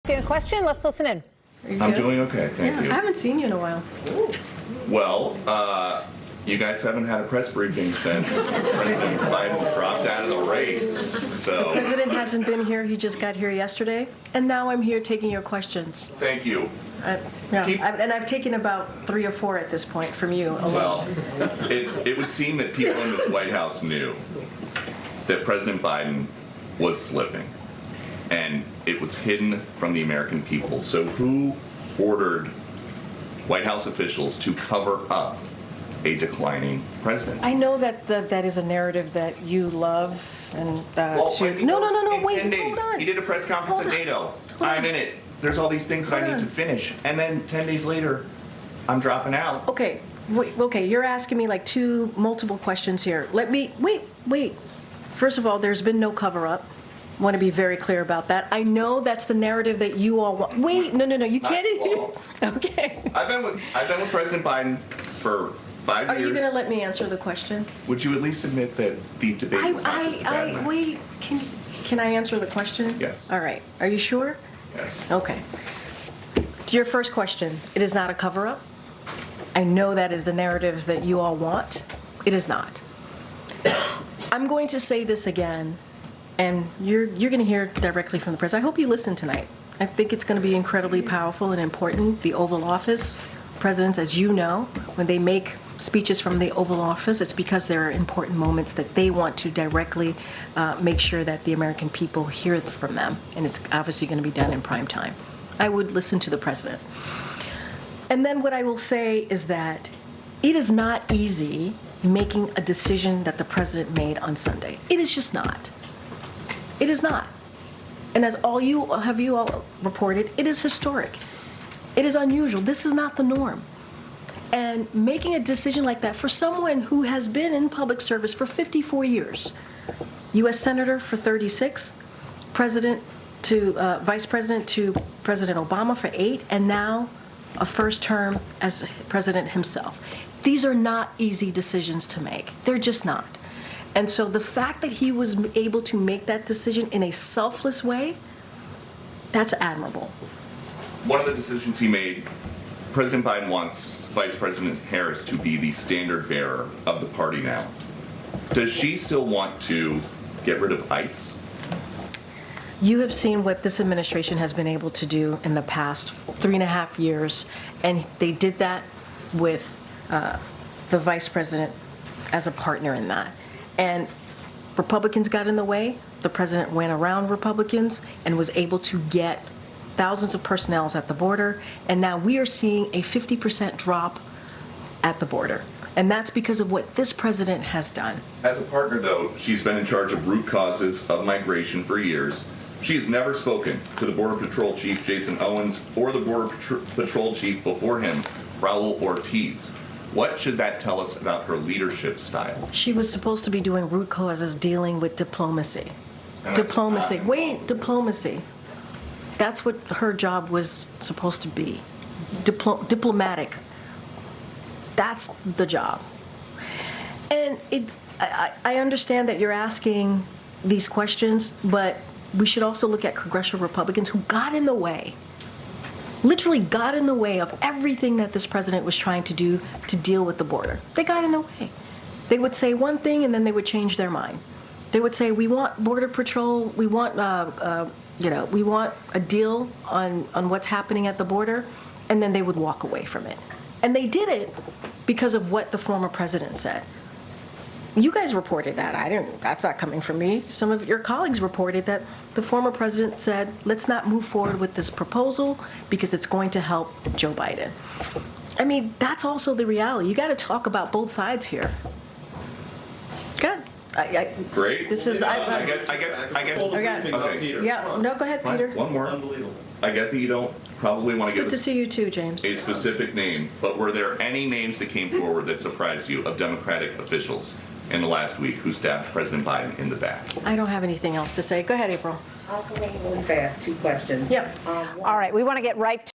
A question? Let's listen in. I'm doing okay, thank you. I haven't seen you in a while. Well, you guys haven't had a press briefing since President Biden dropped out of the race. The president hasn't been here. He just got here yesterday. And now I'm here taking your questions. Thank you. And I've taken about 3 or 4 at this point from you alone. Well, it would seem that people in this White House knew that President Biden was slipping. And it was hidden from the American people. So who ordered White House officials to cover up a declining president? I know that that is a narrative that you love. And wait, 10 days, hold on. he did a press conference at NATO. I'm in it. There's all these things that I need to finish. And then 10 days later, I'm dropping out. Okay, okay, you're asking me like 2 multiple questions here. Let me, wait. First of all, there's been no cover-up. I want to be very clear about that. I know that's the narrative that you all want. Wait, no, you can't. Okay. I've been with President Biden for 5 years. Are you going to let me answer the question? Would you at least admit that the debate was not just a bad night? Wait, can I answer the question? Yes. All right. Are you sure? Yes. Okay. To your first question, it is not a cover-up. I know that is the narrative that you all want. It is not. I'm going to say this again. And you're going to hear directly from the president. I hope you listen tonight. I think it's going to be incredibly powerful and important. The Oval Office, presidents, as you know, when they make speeches from the Oval Office, it's because there are important moments that they want to directly make sure that the American people hear from them. And it's obviously going to be done in prime time. I would listen to the president. And then what I will say is that it is not easy making a decision that the president made on Sunday. It is just not. It is not. And as you all reported, it is historic. It is unusual. This is not the norm. And making a decision like that for someone who has been in public service for 54 years, U.S. Senator for 36, President to Vice President to President Obama for 8, and now a first term as president himself. These are not easy decisions to make. They're just not. And so the fact that he was able to make that decision in a selfless way, that's admirable. One of the decisions he made, President Biden wants Vice President Harris to be the standard bearer of the party now. Does she still want to get rid of ICE? You have seen what this administration has been able to do in the past 3.5 years, and they did that with the Vice President as a partner in that. And Republicans got in the way. The president went around Republicans and was able to get thousands of personnel at the border. And now we are seeing a 50% drop at the border. And that's because of what this president has done. As a partner, though, she's been in charge of root causes of migration for years. She has never spoken to the Border Patrol Chief, Jason Owens, or the Border Patrol Chief before him, Raul Ortiz. What should that tell us about her leadership style? She was supposed to be doing root causes, dealing with diplomacy. Diplomacy. Wait, diplomacy. That's what her job was supposed to be. Diplomatic. That's the job. And I understand that you're asking these questions, but we should also look at congressional Republicans who got in the way. Literally got in the way of everything that this president was trying to do to deal with the border. They got in the way. They would say one thing and then they would change their mind. They would say, we want Border Patrol, we want we want a deal on what's happening at the border, and then they would walk away from it. And they did it because of what the former president said. You guys reported that. That's not coming from me. Some of your colleagues reported that the former president said, let's not move forward with this proposal because it's going to help Joe Biden. I mean, that's also the reality. You got to talk about both sides here. Good. Great. This is. I get. Okay. Yeah. No, go ahead, Peter. One more. Unbelievable. I get that you don't probably want to give. It's good to see you too, James. A specific name, but were there any names that came forward that surprised you of Democratic officials in the last week who stabbed President Biden in the back? I don't have anything else to say. Go ahead, April. I'll go really fast. 2 questions. Yep. All right, we want to get right